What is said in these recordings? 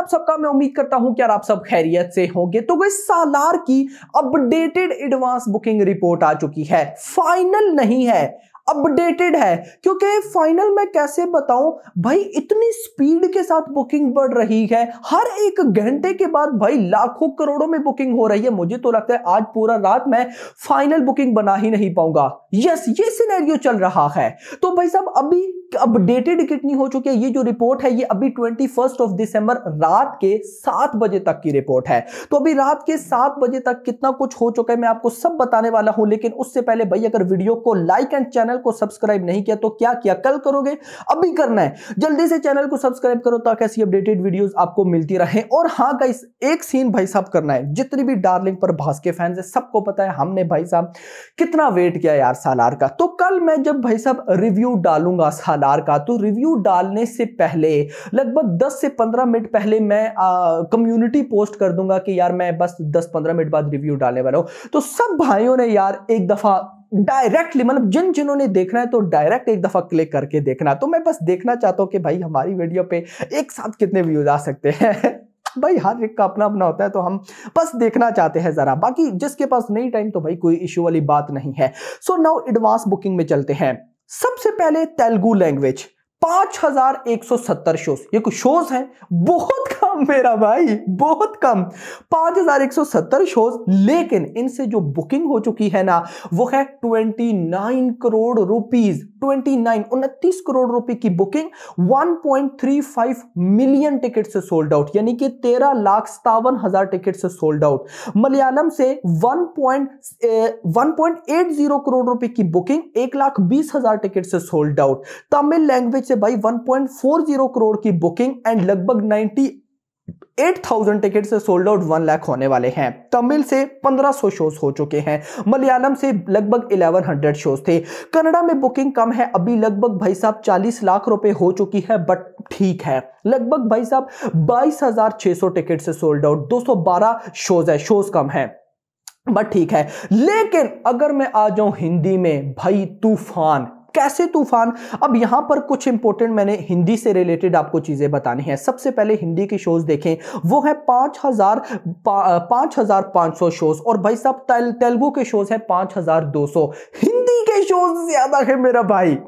आप सबका? मैं उम्मीद करता हूं कि यार आप सब खैरियत से होंगे। तो गाइस सालार की अपडेटेड एडवांस बुकिंग रिपोर्ट आ चुकी है। फाइनल नहीं है, अपडेटेड है। क्योंकि फाइनल मैं कैसे बताऊं भाई, इतनी स्पीड के साथ बुकिंग बढ़ रही है। हर एक घंटे के बाद भाई लाखों करोड़ों में बुकिंग हो रही है। मुझे तो लगता है आज पूरा रात मैं फाइनल बुकिंग बना ही नहीं पाऊंगा। यस, ये सिनेरियो चल रहा है। तो भाई साहब अभी अपडेटेड कितनी हो चुकी है, ये जो रिपोर्ट है ये अभी 21 दिसंबर रात के 7 बजे तक की रिपोर्ट है। तो अभी रात के 7 बजे तक कितना कुछ हो चुका है मैं आपको सब बताने वाला हूं। लेकिन उससे पहले भाई अगर वीडियो को लाइक एंड चैनल को सब्सक्राइब नहीं किया तो क्या किया, कल करोगे, अभी करना है। जल्दी से चैनल को सब्सक्राइब करो ताकि ऐसी अपडेटेड वीडियोस आपको मिलती रहे। और हाँ गाइस, एक सीन भाई साहब करना है। जितनी भी डार्लिंग प्रभास के फैंस है सबको पता है हमने भाई साहब कितना वेट किया यार सालार का। तो कल मैं जब भाई साहब रिव्यू डालूंगा सालार का, तो रिव्यू डालने से पहले लगभग 10 से 15 मिनट पहले मैं कम्युनिटी पोस्ट कर दूंगा कि यार मैं बस 10-15 मिनट बाद रिव्यू डालने वाला हूं। तो सब भाइयों ने यार एक दफा डायरेक्टली, मतलब जिन्होंने देखना है तो डायरेक्ट एक दफा क्लिक करके देखना। तो मैं बस देखना चाहता हूं कि भाई हमारी वीडियो पे एक साथ कितने व्यूज आ सकते हैं। भाई हर एक का अपना अपना होता है, तो हम बस देखना चाहते हैं जरा। बाकी जिसके पास नहीं टाइम तो भाई कोई इश्यू वाली बात नहीं है। सो नाउ एडवांस बुकिंग में चलते हैं। सबसे पहले तेलुगु लैंग्वेज 5170 शोज। ये कुछ शोज हैं, बहुत कम मेरा भाई, बहुत कम। 5170 शोज, लेकिन इनसे जो बुकिंग हो चुकी है ना वो है 29 करोड़ रुपीज। 29 करोड़ रुपए की बुकिंग, 1.35 मिलियन टिकट से सोल्ड आउट, यानी कि 13,57,000 टिकट से सोल्ड आउट। मलयालम से 1.80 करोड़ रुपए की बुकिंग, 1,20,000 टिकट से सोल्ड आउट। तमिल लैंग्वेज से भाई 1.40 करोड़ की बुकिंग एंड लगभग 98,000 टिकट से सोल्ड आउट 1 लाख होने वाले हैं। तमिल से 1500 शोज हो चुके हैं। मलयालम से लगभग 1100 शोज थे। कन्नड़ा में बुकिंग कम है, अभी लगभग भाई साहब 40 लाख रुपए हो चुकी है, बट ठीक है। लगभग भाई साहब 22,600 टिकट से सोल्ड आउट, 212 शोज है, शोज कम है बट ठीक है। लेकिन अगर मैं आ जाऊं हिंदी में, भाई तूफान। कैसे तूफान? अब यहां पर कुछ इंपॉर्टेंट मैंने हिंदी से रिलेटेड आपको चीजें बतानी है। सबसे पहले हिंदी के शोज देखें, वो है 5,500 शोज। और भाई साहब तेलुगु के शोज है 5,200। हिंदी के शोज ज्यादा है मेरा भाई।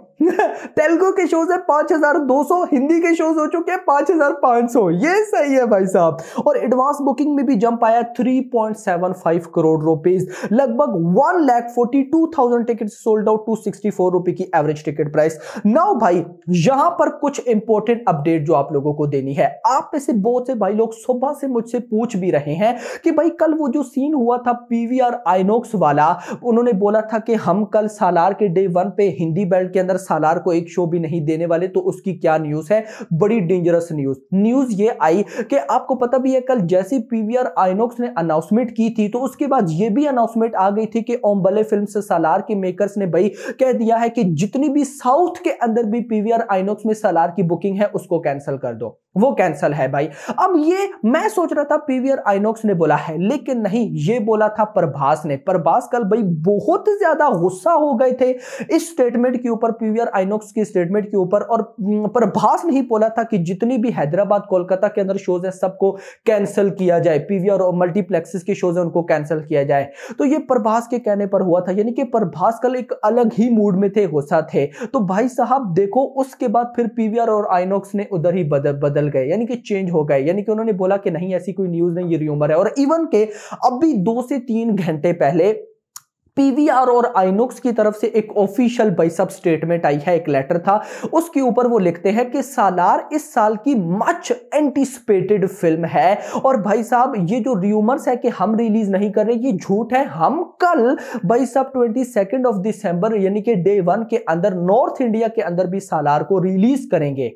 तेलुगु के शोज है 5,200, हिंदी के शोज हो चुके हैं 5,500। ये सही है भाई साहब। और एडवांस बुकिंग में भी जंप आया 3.75 करोड़ रुपीस, लगभग 1,42,000 टिकट सोल्ड आउट, 264 रुपए की एवरेज टिकट प्राइस। नाउ भाई यहां पर कुछ इंपॉर्टेंट अपडेट जो आप लोगों को देनी है। आप में से बहुत से भाई लोग सुबह से मुझसे पूछ भी रहे हैं कि भाई कल वो जो सीन हुआ था पीवीआर आइनॉक्स वाला, उन्होंने बोला था कि हम कल सालार के डे 1 पे हिंदी बेल्ट के अंदर सालार को एक शो भी नहीं देने वाले, तो उसकी क्या न्यूज है? बड़ी डेंजरस न्यूज ये आई कि आपको पता भी है कल जैसी पीवीआर आइनॉक्स ने अनाउंसमेंट की थी, तो उसके बाद ये भी अनाउंसमेंट आ गई थी कि ओम्बले फिल्म से सालार के मेकर्स ने भाई कह दिया है कि जितनी भी साउथ के अंदर भी पीवीआर आइनॉक्स में सालार की बुकिंग है उसको कैंसिल कर दो। वो कैंसिल है भाई। अब ये मैं सोच रहा था पीवीआर आइनॉक्स ने बोला है, लेकिन नहीं, ये बोला था प्रभास ने। प्रभास कल भाई बहुत ज्यादा गुस्सा हो गए थे इस स्टेटमेंट के ऊपर, पीवीआर आइनॉक्स की स्टेटमेंट के ऊपर। और प्रभास ने ही बोला था कि जितनी भी हैदराबाद कोलकाता के अंदर शोज है सबको कैंसिल किया जाए, पीवीआर और मल्टीप्लेक्सेस के शोज है उनको कैंसिल किया जाए। तो ये प्रभास के कहने पर हुआ था, यानी कि प्रभास कल एक अलग ही मूड में थे, गुस्सा थे। तो भाई साहब देखो उसके बाद फिर पीवीआर और आइनॉक्स ने उधर ही बदल गए, यानी कि चेंज हो गए। यानी कि उन्होंने बोला कि नहीं ऐसी कोई न्यूज नहीं, ये र्यूमर है। और इवन के अभी 2 से 3 घंटे पहले पीवीआर और आइनॉक्स की तरफ से एक ऑफिशियल भाई साहब स्टेटमेंट आई है, एक लेटर था, उसके ऊपर वो लिखते हैं कि सालार इस साल की मच एंटिसिपेटेड फिल्म है। और भाई साहब ये जो र्यूमर्स है कि हम रिलीज नहीं कर रहे, ये झूठ है। हम कल भाई साहब 22 दिसंबर यानी कि डे 1 के अंदर नॉर्थ इंडिया के अंदर भी सालार को रिलीज करेंगे।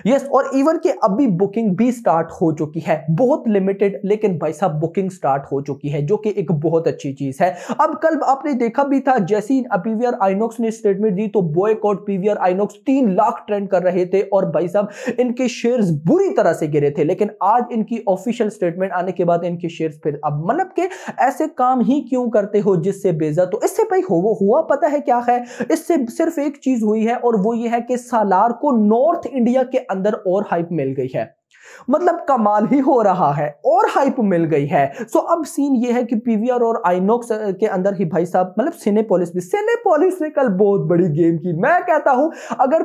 यस, और इवन के अभी बुकिंग भी स्टार्ट हो चुकी है, बहुत लिमिटेड, लेकिन भाई साहब बुकिंग स्टार्ट हो चुकी है, जो कि एक बहुत अच्छी चीज है। अब कल आपने देखा भी था जैसे ही पीवीआर आइनॉक्स ने स्टेटमेंट दी तो boycott PVR INOX 3 lakh trend कर रहे थे और भाई साहब इनके शेयर्स बुरी तरह से गिरे थे। लेकिन आज इनकी ऑफिशियल स्टेटमेंट आने के बाद इनके शेयर्स फिर अब मतलब के ऐसे काम ही क्यों करते हो जिससे बेजा। तो इससे भाई हुआ पता है क्या है? इससे सिर्फ एक चीज हुई है और वो ये है कि सालार को नॉर्थ इंडिया के अंदर और हाइप मिल गई है। मतलब कमाल ही हो रहा है और हाइप मिल गई है। सो अब सीन ये है कि पीवीआर और आइनॉक्स के अंदर ही भाई साहब मतलब सिनेपोलिस ने कल बहुत बड़ी गेम की। मैं कहता हूं अगर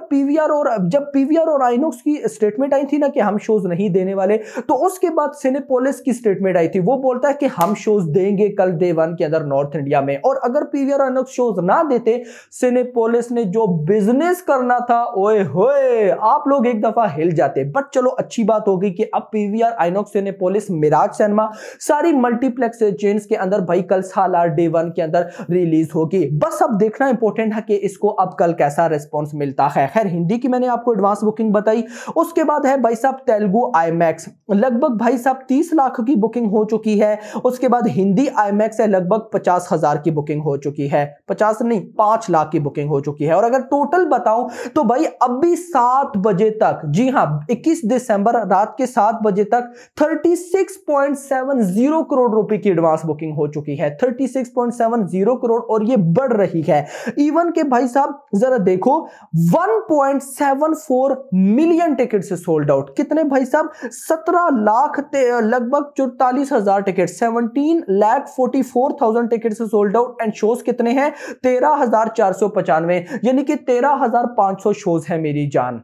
जब पीवीआर और आइनॉक्स की स्टेटमेंट आई थी ना कि हम शोज नहीं देने वाले, तो उसके बाद सिनेपोलिस की स्टेटमेंट आई थी, वो बोलता है कि हम शोज देंगे कल डे 1 के अंदर नॉर्थ इंडिया में। और अगर पीवीआर आइनॉक्स शोज ना देते, सिनेपोलिस ने जो बिजनेस करना था, ओए होए आप लोग एक दफा हिल जाते। बट चलो अच्छी बात हो गई कि अब पीवीआर आइनॉक्स सिनेपोलिस मिराज सिनेमा सारी मल्टीप्लेक्स चेन्स के अंदर भाई कल सालार डे 1 के अंदर रिलीज होगी। बस अब देखना इंपॉर्टेंट है कि इसको अब कल कैसा रिस्पॉन्स मिलता है। खैर हिंदी की मैंने आपको एडवांस बुकिंग बताई। उसके बाद है भाई साहब तेलुगु आईमैक्स, लगभग भाई साहब 30 लाख की बुकिंग हो चुकी है। उसके बाद हिंदी आईमैक्स है, लगभग 50,000 की बुकिंग हो चुकी है, 50 नहीं 5 लाख की बुकिंग हो चुकी है। और अगर टोटल बताऊं तो भाई अभी 7 बजे तक, जी हां 21 दिसंबर रात के 7 बजे तक 36.70 करोड़ रुपए की एडवांस बुकिंग हो चुकी है, 36.70 करोड़, और ये बढ़ रही है। इवन के भाई साहब जरा देखो 1.74 मिलियन टिकट से सोल्ड आउट। कितने भाई साहब 17 लाख लगभग 44,000 टिकट, 17,44,000 टिकट से सोल्ड आउट। एंड शोज कितने हैं 13,495, यानी कि 13,500 शोज है मेरी जान।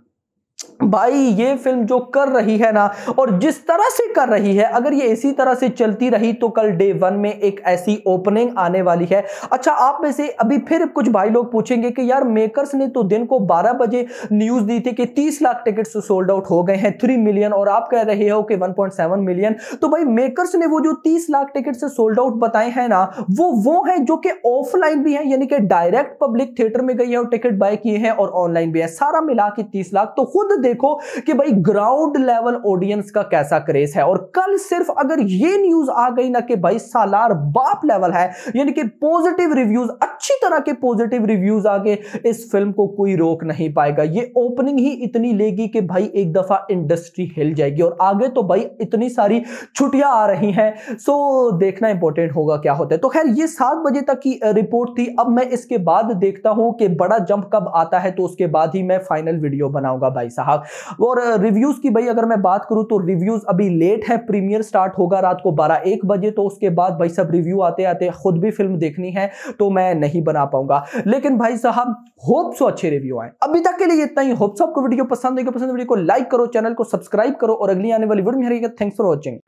भाई ये फिल्म जो कर रही है ना, और जिस तरह से कर रही है, अगर ये इसी तरह से चलती रही तो कल डे 1 में एक ऐसी ओपनिंग आने वाली है। अच्छा आप में से अभी फिर कुछ भाई लोग पूछेंगे कि यार मेकर्स ने तो दिन को 12 बजे न्यूज दी थी कि 30 लाख टिकट सोल्ड आउट हो गए हैं, 3 मिलियन, और आप कह रहे हो कि 1.7 मिलियन। तो भाई मेकर्स ने वो जो 30 लाख टिकट से सोल्ड आउट बताए हैं ना, वो है जो कि ऑफलाइन भी है, यानी कि डायरेक्ट पब्लिक थिएटर में गई है और टिकट बाय किए हैं, और ऑनलाइन भी है, सारा मिला के 30 लाख। तो खुद देखो कि भाई ग्राउंड लेवल ऑडियंस का कैसा क्रेज है। और कल सिर्फ अगर ये न्यूज आ गई ना कि भाई सालार बाप लेवल है, यानी कि पॉजिटिव रिव्यूज, अच्छी तरह के पॉजिटिव रिव्यूज आगे, इस फिल्म को कोई रोक नहीं पाएगा। ये ओपनिंग ही इतनी लेगी कि भाई एक दफा इंडस्ट्री हिल जाएगी। और आगे तो भाई इतनी सारी छुट्टियां आ रही हैं, सो देखना इंपॉर्टेंट होगा क्या होता है। तो खैर ये 7 बजे तक की रिपोर्ट थी। अब मैं इसके बाद देखता हूं कि बड़ा जंप कब आता है, तो उसके बाद ही मैं फाइनल वीडियो बनाऊंगा भाई साहब। और रिव्यूज की भाई अगर मैं बात करूं तो रिव्यूज अभी लेट है, प्रीमियर स्टार्ट होगा रात को 12-1 बजे, तो उसके बाद भाई सब रिव्यू आते आते खुद भी फिल्म देखनी है तो मैं नहीं बना पाऊंगा। लेकिन भाई साहब होप सो अच्छे रिव्यू आए। अभी तक के लिए इतना ही। होप सो आपको वीडियो पसंद आएगा, वीडियो को लाइक करो, चैनल को सब्सक्राइब करो, और अगली आने वाली वीडियो में। Thanks for watching.